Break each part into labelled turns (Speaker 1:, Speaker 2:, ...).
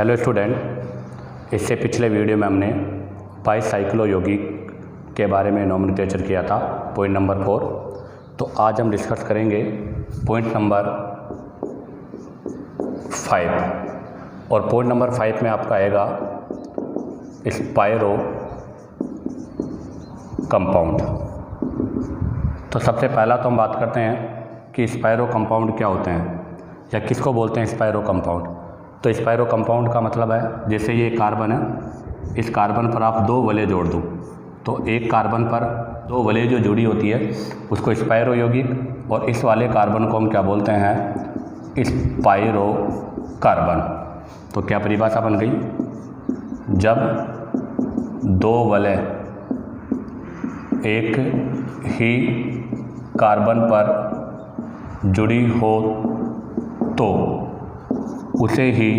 Speaker 1: Hello student, इससे पिछले video में हमने बाईसाइक्लो यौगिक के बारे में नोमेनक्लेचर किया था, पॉइंट नंबर 4। तो आज हम डिस्कस करेंगे पॉइंट नंबर 5 और पॉइंट नंबर 5 में आपका आएगा स्पाइरो कंपाउंड। तो सबसे पहला तो हम बात करते हैं कि स्पाइरो कंपाउंड क्या होते हैं या किसको बोलते हैं स्पाइरो कंपाउंड। तो स्पाइरो कंपाउंड का मतलब है, जैसे ये कार्बन है, इस कार्बन पर आप दो वलय जोड़ दो तो एक कार्बन पर दो वलय जो जुड़ी होती है उसको स्पाइरो यौगिक, और इस वाले कार्बन को हम क्या बोलते हैं, स्पाइरो कार्बन। तो क्या परिभाषा बन गई, जब दो वलय एक ही कार्बन पर जुड़ी हो तो उसे ही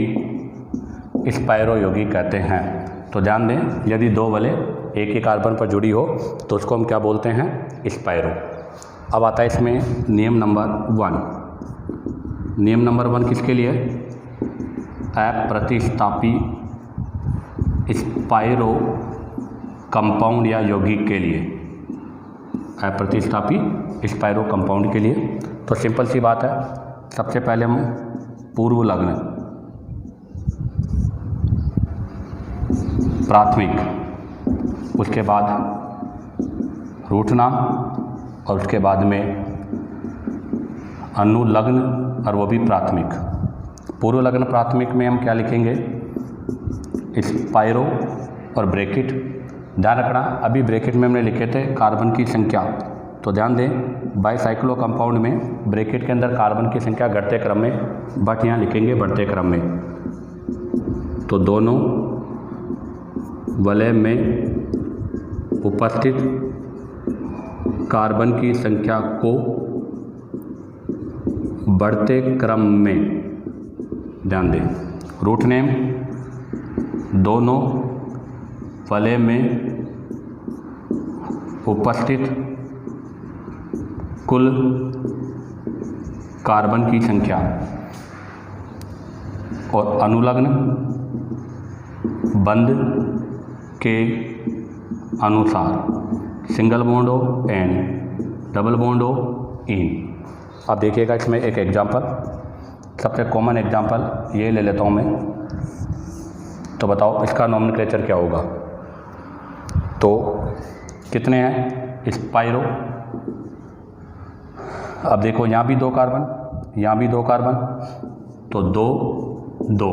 Speaker 1: स्पाइरो यौगिक कहते हैं। तो ध्यान दें, यदि दो वलय एक ही कार्बन पर जुड़ी हो तो उसको हम क्या बोलते हैं, स्पाइरो। अब आता है इसमें नियम नंबर 1। नियम नंबर 1 किसके लिए, अप्रतिस्थापी स्पाइरो कंपाउंड या यौगिक के लिए, अप्रतिस्थापी स्पाइरो कंपाउंड के लिए। तो सिंपल सी बात है, सबसे पहले हम पूर्व लग्न प्राथमिक, उसके बाद रूट नाम और उसके बाद में अनुलग्न और वो भी प्राथमिक। पूर्व लग्न प्राथमिक में हम क्या लिखेंगे, स्पाइरो और ब्रैकेट। ध्यान रखना, अभी ब्रैकेट में हमने लिखे थे कार्बन की संख्या। तो ध्यान दें, बाईसाइक्लो कंपाउंड में ब्रैकेट के अंदर कार्बन की संख्या घटते क्रम में, बट यहाँ लिखेंगे बढ़ते क्रम में। तो दोनों वलय में उपस्थित कार्बन की संख्या को बढ़ते क्रम में, ध्यान दें, रूट नेम, दोनों वलय में उपस्थित कुल कार्बन की संख्या, और अनुलग्न बंध के अनुसार सिंगल बॉन्ड हो एन, डबल बॉन्ड हो इन। अब देखिएगा इसमें एक एग्जांपल, सबसे कॉमन एग्जांपल ये ले लेता हूँ मैं। तो बताओ इसका नोमेनक्लेचर क्या होगा। तो कितने हैं स्पाइरो, अब देखो यहाँ भी दो कार्बन, यहाँ भी दो कार्बन, तो दो दो,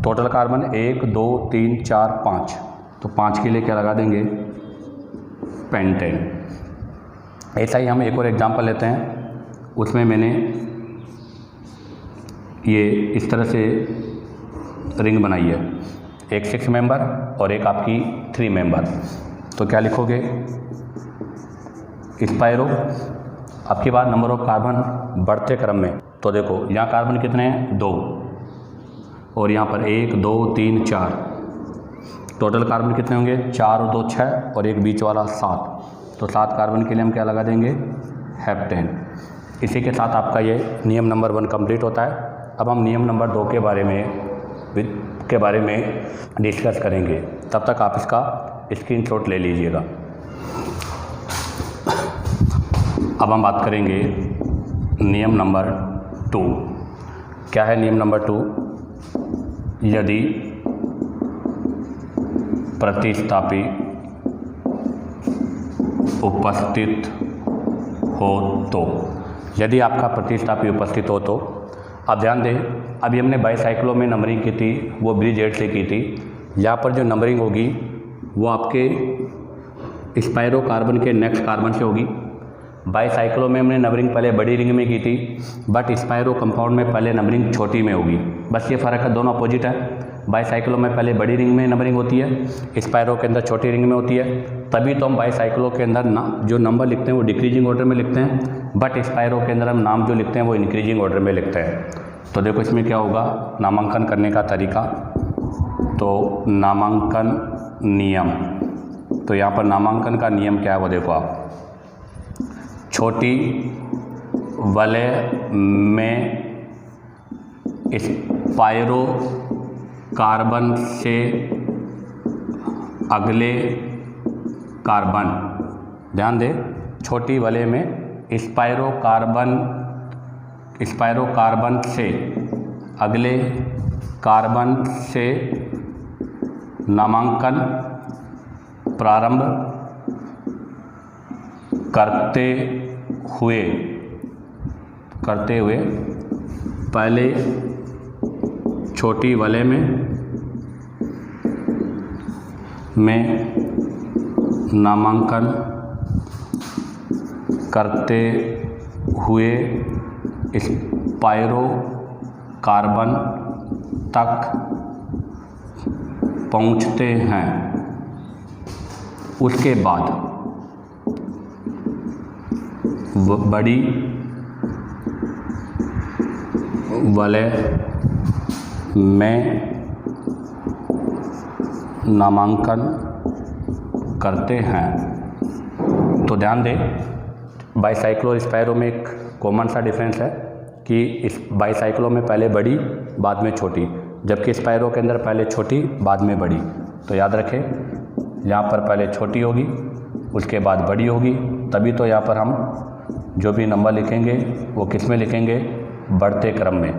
Speaker 1: टोटल कार्बन 1 2 3 4 5। तो 5 के लिए क्या लगा देंगे, पेंटेन। ऐसा ही हम एक और एग्जांपल लेते हैं, उसमें मैंने ये इस तरह से रिंग बनाई है, एक 6 मेंबर और एक आपकी 3 मेंबर। तो क्या लिखोगे, स्पाइरो। आपके बाद नंबर ऑफ कार्बन बढ़ते क्रम में। तो देखो यहाँ कार्बन कितने हैं, 2, और यहाँ पर 1 2 3 4, टोटल कार्बन कितने होंगे, 4 और 2 6, और एक बीच वाला 7। तो 7 कार्बन के लिए हम क्या लगा देंगे, हेप्टेन। इसी के साथ आपका ये नियम नंबर 1 कंप्लीट होता है। अब हम नियम नंबर 2 के बारे में डिस्कस करेंगे, तब तक आप इसका स्क्रीनशॉट ले लीजिएगा। अब हम बात करेंगे नियम नंबर 2। क्या है नियम नंबर 2, यदि प्रतिस्थापी उपस्थित हो तो, यदि आपका प्रतिस्थापी उपस्थित हो तो। अब ध्यान दें, अभी हमने बाईसाइक्लो में नंबरिंग की थी, वो ब्रिजेड से की थी। यहाँ पर जो नंबरिंग होगी वो आपके स्पाइरो कार्बन के नेक्स्ट कार्बन से होगी। बाईसाइक्लो में हमने नंबरिंग पहले बड़ी रिंग में की थी, बट स्पाइरो कंपाउंड में पहले नंबरिंग छोटी में होगी। बस ये फ़र्क है, दोनों अपोजिट है। बाईसाइक्लो में पहले बड़ी रिंग में नंबरिंग होती है, स्पाइरो के अंदर छोटी रिंग में होती है। तभी तो हम बाईसाइक्लो के अंदर जो नंबर लिखते हैं वो डिक्रीजिंग ऑर्डर में लिखते हैं, बट स्पाइरो के अंदर हम नाम जो लिखते हैं वो इंक्रीजिंग ऑर्डर में लिखते हैं। तो देखो इसमें क्या होगा, नामांकन करने का तरीका। तो नामांकन नियम, तो यहाँ पर नामांकन का नियम क्या है वो देखो आप, छोटी वलय में स्पाइरो कार्बन से अगले कार्बन, ध्यान दें, छोटी वाले में स्पाइरो कार्बन से अगले कार्बन से नामांकन प्रारंभ करते हुए पहले छोटी वलय में नामांकन करते हुए स्पाइरो कार्बन तक पहुँचते हैं। उसके बाद बड़ी वलय में नामांकन करते हैं। तो ध्यान दें, बाईसाइक्लो और स्पाइरो में एक कॉमन सा डिफरेंस है कि इस बाईसाइक्लो में पहले बड़ी बाद में छोटी, जबकि स्पाइरो के अंदर पहले छोटी बाद में बड़ी। तो याद रखें, यहाँ पर पहले छोटी होगी, उसके बाद बड़ी होगी, तभी तो यहाँ पर हम जो भी नंबर लिखेंगे वो किस में लिखेंगे, बढ़ते क्रम में।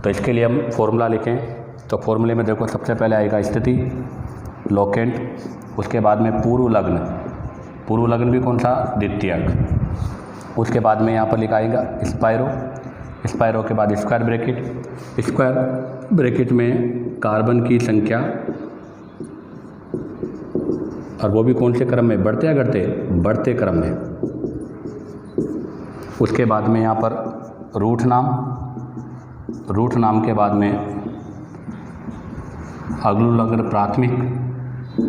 Speaker 1: तो इसके लिए हम फॉर्मूला लिखें, तो फॉर्मूले में देखो सबसे पहले आएगा स्थिति, लोकेंट, उसके बाद में पूर्व लग्न भी कौन सा, द्वितीयक। उसके बाद में यहाँ पर लिखाएगा स्पाइरो के बाद स्क्वायर ब्रैकेट में कार्बन की संख्या, और वो भी कौन से क्रम में, बढ़ते या घटते, बढ़ते क्रम में। उसके बाद में यहाँ पर रूट नाम के बाद में अनुलग्न प्राथमिक,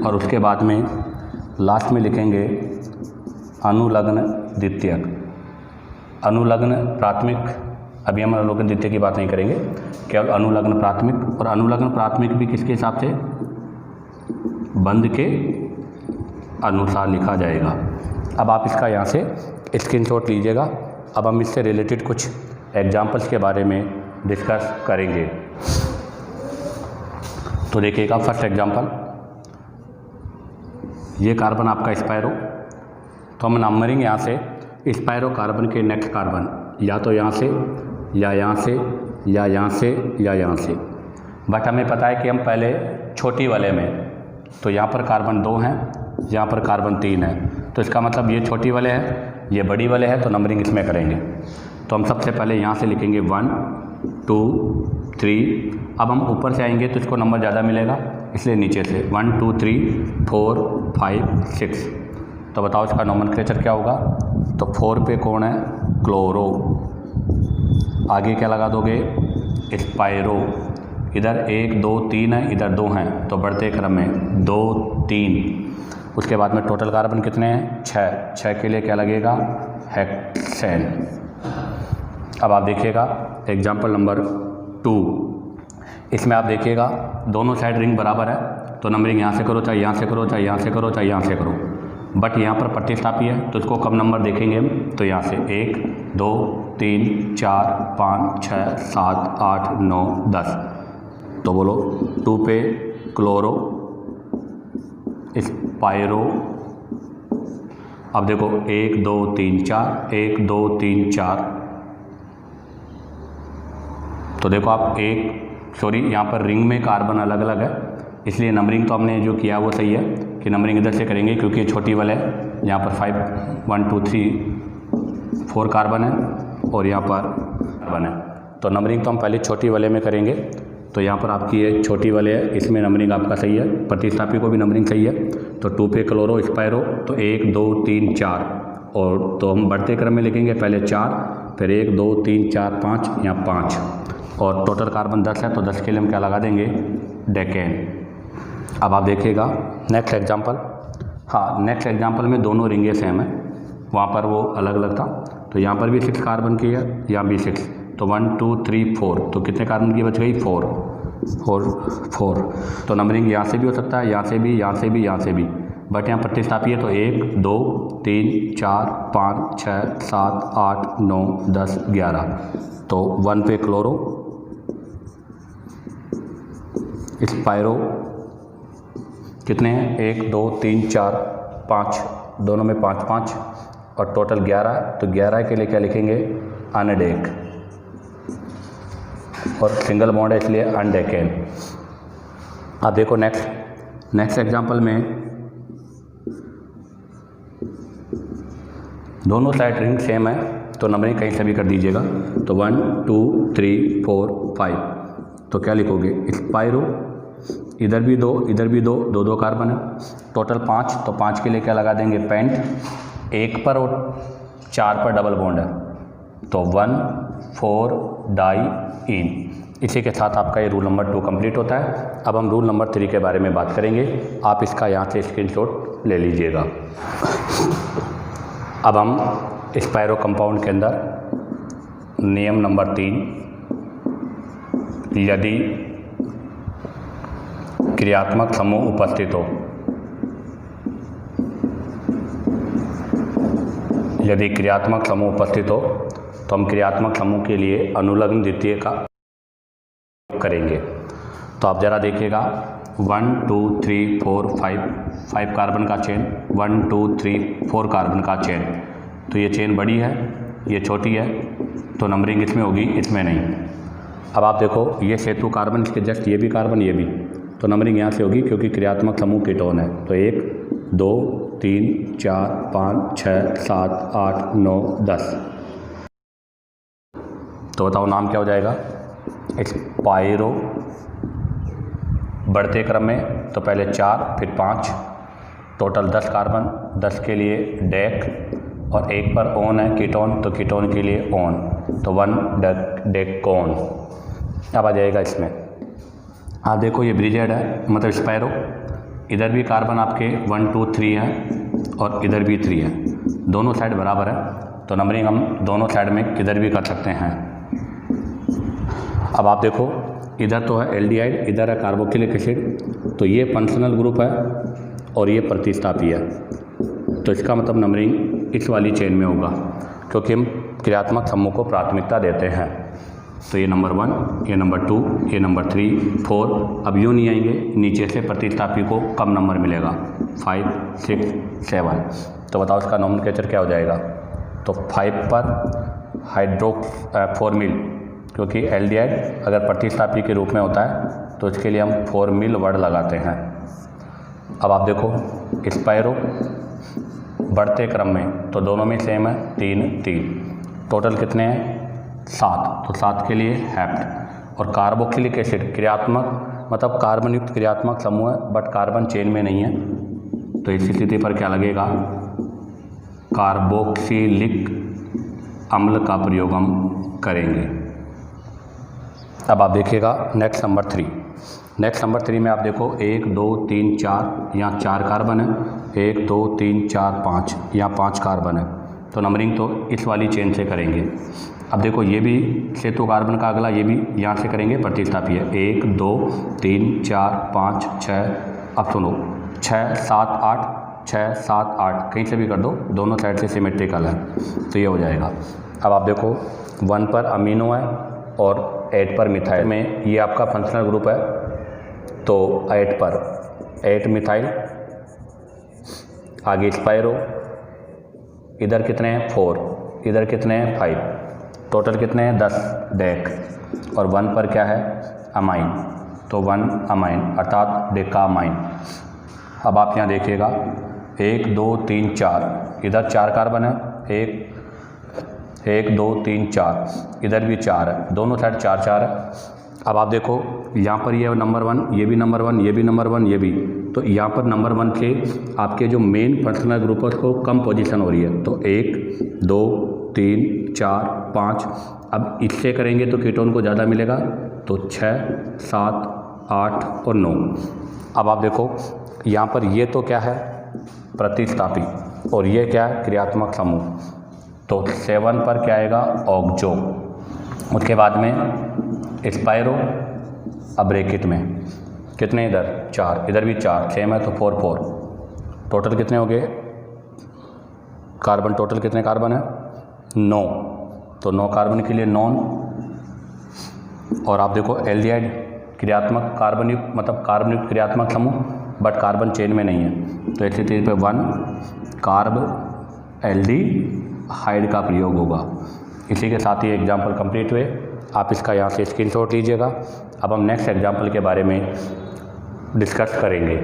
Speaker 1: और उसके बाद में लास्ट में लिखेंगे अनुलग्न द्वितीयक। अनुलग्न प्राथमिक, अभी हम अनुलग्न द्वितीयक की बात नहीं करेंगे, केवल अनुलग्न प्राथमिक। और अनुलग्न प्राथमिक भी किसके हिसाब से, बंध के अनुसार लिखा जाएगा। अब आप इसका यहाँ से स्क्रीनशॉट लीजिएगा। अब हम इससे रिलेटेड कुछ एग्जाम्पल्स के बारे में डिस्कस करेंगे। तो देखिएगा, फर्स्ट एग्जाम्पल, ये कार्बन आपका स्पाइरो, तो हम नंबरिंग यहाँ से स्पाइरो कार्बन के नेक्स्ट कार्बन या तो यहाँ से या यहाँ से या यहाँ से या यहाँ से, बट हमें पता है कि हम पहले छोटी वाले में, तो यहाँ पर कार्बन 2 हैं, यहाँ पर कार्बन 3 है, तो इसका मतलब ये छोटी वाले है, ये बड़ी वाले है, तो नंबरिंग इसमें करेंगे। तो हम सबसे पहले यहाँ से लिखेंगे 1 2 3। अब हम ऊपर से आएंगे तो इसको नंबर ज़्यादा मिलेगा, इसलिए नीचे से 1 2 3 4 5 6। तो बताओ इसका नोमेनक्लेचर क्या होगा। तो 4 पे कौन है, क्लोरो, आगे क्या लगा दोगे, स्पाइरो, इधर 1 2 3 है, इधर 2 हैं, तो बढ़ते क्रम में 2 3। उसके बाद में टोटल कार्बन कितने हैं, 6 के लिए क्या लगेगा, हेक्सेन। अब आप देखिएगा एग्जाम्पल नंबर 2, इसमें आप देखिएगा दोनों साइड रिंग बराबर है, तो नंबरिंग यहाँ से करो, चाहे यहाँ से करो, चाहे यहाँ से करो, चाहे यहाँ से करो, बट यहाँ पर प्रतिस्थापी है, तो इसको कम नंबर देखेंगे हम, तो यहाँ से 1 2 3 4 5 6 7 8 9 10। तो बोलो 2 पे क्लोरो, स्पाइरो, अब देखो 1 2 3 4, 1 2 3 4। तो देखो आप यहाँ पर रिंग में कार्बन अलग अलग है, इसलिए नंबरिंग तो हमने जो किया वो सही है कि नंबरिंग इधर से करेंगे, क्योंकि छोटी वाला है, यहाँ पर 5 1 2 3 4 कार्बन है और यहाँ पर कार्बन है, तो नंबरिंग तो हम पहले छोटी वाले में करेंगे। तो यहाँ पर आपकी ये छोटी वाले है, इसमें नंबरिंग आपका सही है, प्रतिस्थापी को भी नंबरिंग सही है। तो 2 पे क्लोरो, स्पाइरो, तो 1 2 3 4, और तो हम बढ़ते क्रम में लिखेंगे, पहले 4, फिर 1 2 3 4 5, यहाँ 5, और टोटल कार्बन 10 है, तो 10 के लिए हम क्या लगा देंगे, डेकेन। अब आप देखिएगा नेक्स्ट एग्जांपल, हाँ नेक्स्ट एग्जांपल में दोनों रिंगे सेम है, वहाँ पर वो अलग अलग था, तो यहाँ पर भी 6 कार्बन की है, यहाँ भी 6, तो 1 2 3 4, तो कितने कार्बन की बच गई, 4। तो नंबरिंग यहाँ से भी हो सकता है, यहाँ से भी, यहाँ से भी, यहाँ से भी, बट यहाँ प्रतिस्थापी है, तो 1 2 3 4 5 6 7 8 9 10 11। तो 1 पे क्लोरो, स्पायरो कितने हैं, 1 2 3 4 5, दोनों में 5 5 और टोटल 11। तो 11 के लिए क्या लिखेंगे, अनडेक, और सिंगल बॉन्ड है इसलिए अनडेकेन। अब देखो नेक्स्ट एग्जांपल में दोनों साइड रिंग सेम है तो नंबरिंग कहीं से भी कर दीजिएगा। तो 1 2 3 4 5, तो क्या लिखोगे, स्पायरो, इधर भी 2 इधर भी 2, 2 2 कार्बन है, टोटल 5। तो 5 के लिए क्या लगा देंगे, पेंट, 1 पर और 4 पर डबल बॉन्ड है तो 1 4 डाई इन। इसी के साथ आपका ये रूल नंबर 2 कंप्लीट होता है। अब हम रूल नंबर 3 के बारे में बात करेंगे, आप इसका यहाँ से स्क्रीनशॉट ले लीजिएगा। अब हम स्पायरो कंपाउंड के अंदर नियम नंबर 3, यदि क्रियात्मक समूह उपस्थित हो, यदि क्रियात्मक समूह उपस्थित हो तो हम क्रियात्मक समूह के लिए अनुलग्न द्वितीय का करेंगे। तो आप ज़रा देखिएगा, 1 2 3 4 5 कार्बन का चेन, 1 2 3 4 कार्बन का चेन। तो ये चेन बड़ी है, ये छोटी है, तो नंबरिंग इसमें होगी, इसमें नहीं। अब आप देखो, ये सेतु कार्बन, इसके जस्ट ये भी कार्बन, ये भी, तो नंबरिंग यहाँ से होगी क्योंकि क्रियात्मक समूह कीटोन है। तो 1 2 3 4 5 6 7 8 9 10। तो बताओ नाम क्या हो जाएगा, स्पायरो। बढ़ते क्रम में तो पहले 4 फिर 5, टोटल 10 कार्बन, 10 के लिए डेक और 1 पर ओन है कीटोन, तो कीटोन के लिए ओन, तो 1 डेकोन। अब आ जाएगा इसमें, आप देखो ये ब्रिजेड है, मतलब स्पायरो, इधर भी कार्बन आपके 1 2 3 है और इधर भी 3 है, दोनों साइड बराबर है, तो नंबरिंग हम दोनों साइड में किधर भी कर सकते हैं। अब आप देखो, इधर तो है एल्डिहाइड, इधर है कार्बोक्सिलिक एसिड, तो ये फंक्शनल ग्रुप है और ये प्रतिस्थापी है, तो इसका मतलब नंबरिंग इस वाली चेन में होगा क्योंकि हम क्रियात्मक समूह को प्राथमिकता देते हैं। तो ये नंबर 1, ये नंबर 2, ये नंबर 3 4। अब यूँ नहीं आएंगे, नीचे से प्रतिस्थापी को कम नंबर मिलेगा, 5 6 7। तो बताओ इसका नोमेनक्लेचर क्या हो जाएगा। तो 5 पर हाइड्रोफॉर्मिल, क्योंकि एल्डिहाइड अगर प्रतिस्थापी के रूप में होता है तो इसके लिए हम फॉर्मिल वर्ड लगाते हैं। अब आप देखो, स्पायरो बढ़ते क्रम में तो दोनों में सेम है, 3 3, टोटल कितने हैं, 7, तो 7 के लिए हैप्ट। और कार्बोक्सिलिक एसिड क्रियात्मक, मतलब कार्बन युक्त क्रियात्मक समूह है बट कार्बन चेन में नहीं है, तो इस स्थिति पर क्या लगेगा, कार्बोक्सिलिक अम्ल का प्रयोग हम करेंगे। अब आप देखिएगा नेक्स्ट नंबर 3। नेक्स्ट नंबर 3 में आप देखो 1 2 3 4, यहाँ 4 कार्बन है, 1 2 3 4 5, यहाँ 5 कार्बन है, तो नंबरिंग तो इस वाली चेन से करेंगे। अब देखो ये भी सेतु कार्बन का अगला, ये भी यहाँ से करेंगे, प्रतिस्थापी है, 1 2 3 4 5 6। अब सुनो, 6 7 8, 6 7 8 कहीं से भी कर दो, दोनों साइड से सिमेट्रिकल है, तो ये हो जाएगा। अब आप देखो 1 पर अमीनो है और 8 पर मिथाइल में, ये आपका फंक्शनल ग्रुप है, तो 8 पर 8 मिथाइल, आगे स्पायरो, इधर कितने हैं 4, इधर कितने हैं 5, टोटल कितने हैं 10 डेक, और 1 पर क्या है अमाइन, तो 1 अमाइन अर्थात डेकामाइन। अब आप यहाँ देखिएगा 1 2 3 4, इधर 4 कार्बन है, 1 2 3 4, इधर भी 4 है, दोनों साइड 4 4 है। अब आप देखो यहाँ पर ये नंबर 1, ये भी नंबर 1, ये भी नंबर 1, ये भी, तो यहाँ पर नंबर 1 के आपके जो मेन फंक्शनल ग्रुप है उसको कम पोजीशन हो रही है, तो 1 2 3 4 5। अब इससे करेंगे तो कीटोन को ज़्यादा मिलेगा, तो 6 7 8 और 9। अब आप देखो यहाँ पर ये तो क्या है प्रतिस्थापी और ये क्या है क्रियात्मक समूह, तो 7 पर क्या आएगा ऑक्जो, उसके बाद में स्पायरो। अब ब्रैकेट में कितने, इधर 4, इधर भी 4, सेम है तो 4 4, टोटल कितने हो गए कार्बन, टोटल कितने कार्बन है 9, तो 9 कार्बन के लिए नॉन। और आप देखो एल्डिहाइड क्रियात्मक कार्बन युक्त, मतलब कार्बन युक्त क्रियात्मक समूह, बट कार्बन चेन में नहीं है, तो ऐसी चीज़ पे 1 कार्ब एल्डिहाइड का प्रयोग होगा। इसी के साथ ही एग्जाम्पल कंप्लीट हुए। आप इसका यहाँ से स्क्रीनशॉट लीजिएगा। अब हम नेक्स्ट एग्जाम्पल के बारे में डिस्कस करेंगे।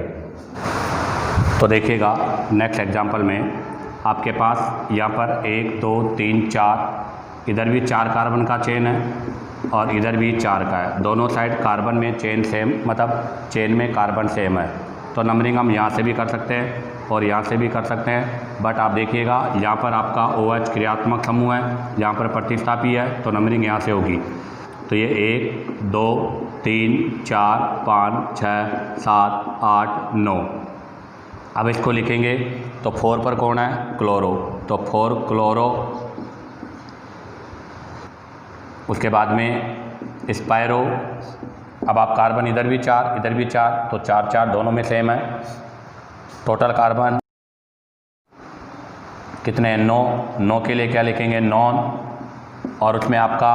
Speaker 1: तो देखिएगा नेक्स्ट एग्जाम्पल में आपके पास यहाँ पर 1 2 3 4, इधर भी 4 कार्बन का चेन है और इधर भी 4 का है। दोनों साइड कार्बन में चेन सेम, मतलब चेन में कार्बन सेम है, तो नंबरिंग हम यहाँ से भी कर सकते हैं और यहाँ से भी कर सकते हैं। बट आप देखिएगा यहाँ पर आपका OH क्रियात्मक समूह है, यहाँ पर प्रतिस्थापी है, तो नंबरिंग यहाँ से होगी। तो ये 1 2 3 4 5 6 7 8 9। अब इसको लिखेंगे तो 4 पर कौन है? क्लोरो, तो 4 क्लोरो। उसके बाद में स्पायरो। अब आप कार्बन इधर भी 4 इधर भी 4, तो 4 4 दोनों में सेम है। टोटल कार्बन कितने हैं? 9। 9 के लिए क्या लिखेंगे? नॉन, और उसमें आपका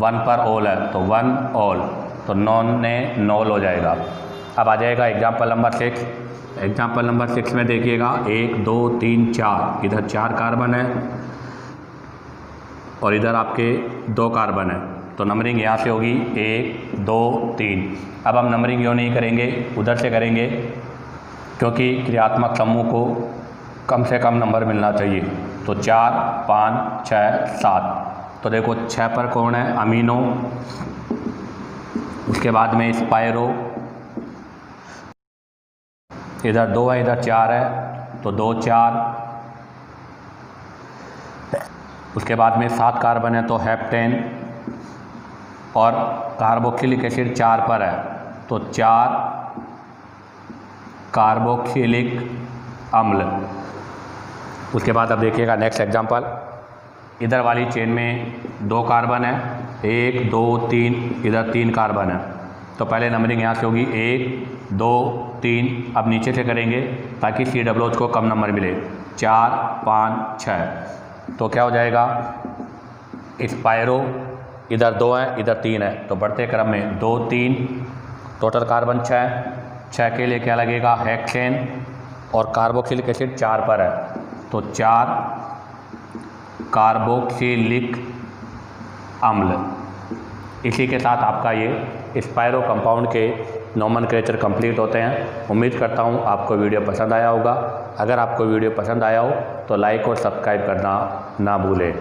Speaker 1: 1 पर ओल है, तो 1 ओल, तो नॉन ने नॉल हो जाएगा। अब आ जाएगा एग्जाम्पल नंबर 6। एग्जाम्पल नंबर 6 में देखिएगा 1 2 3 4, इधर 4 कार्बन है और इधर आपके 2 कार्बन है, तो नंबरिंग यहाँ से होगी 1 2 3। अब हम नंबरिंग यूँ नहीं करेंगे, उधर से करेंगे, क्योंकि क्रियात्मक समूह को कम से कम नंबर मिलना चाहिए। तो 4 5 6 7, तो देखो 6 पर कौन है? अमीनो। उसके बाद में स्पायरो, इधर 2 है इधर 4 है, तो 2 4। उसके बाद में 7 कार्बन है, तो हेप्टेन, और कार्बोक्सिलिक एसिड 4 पर है, तो 4 कार्बोक्सिलिक अम्ल। उसके बाद अब देखिएगा नेक्स्ट एग्जांपल। इधर वाली चेन में 2 कार्बन है, 1 2 3, इधर 3 कार्बन है, तो पहले नंबरिंग यहाँ से होगी 1 2 3। अब नीचे से करेंगे ताकि COOH को कम नंबर मिले, 4 5 6, तो क्या हो जाएगा? स्पायरो, इधर 2 है इधर 3 है, तो बढ़ते क्रम में 2 3, टोटल कार्बन 6 के लिए क्या लगेगा? हेक्सेन, और कार्बोक्सिलिक एसिड 4 पर है, तो 4 कार्बोक्सिलिक अम्ल। इसी के साथ आपका ये स्पायरो कंपाउंड के नोमेनक्लेचर कंप्लीट होते हैं। उम्मीद करता हूँ आपको वीडियो पसंद आया होगा। अगर आपको वीडियो पसंद आया हो तो लाइक और सब्सक्राइब करना ना भूलें।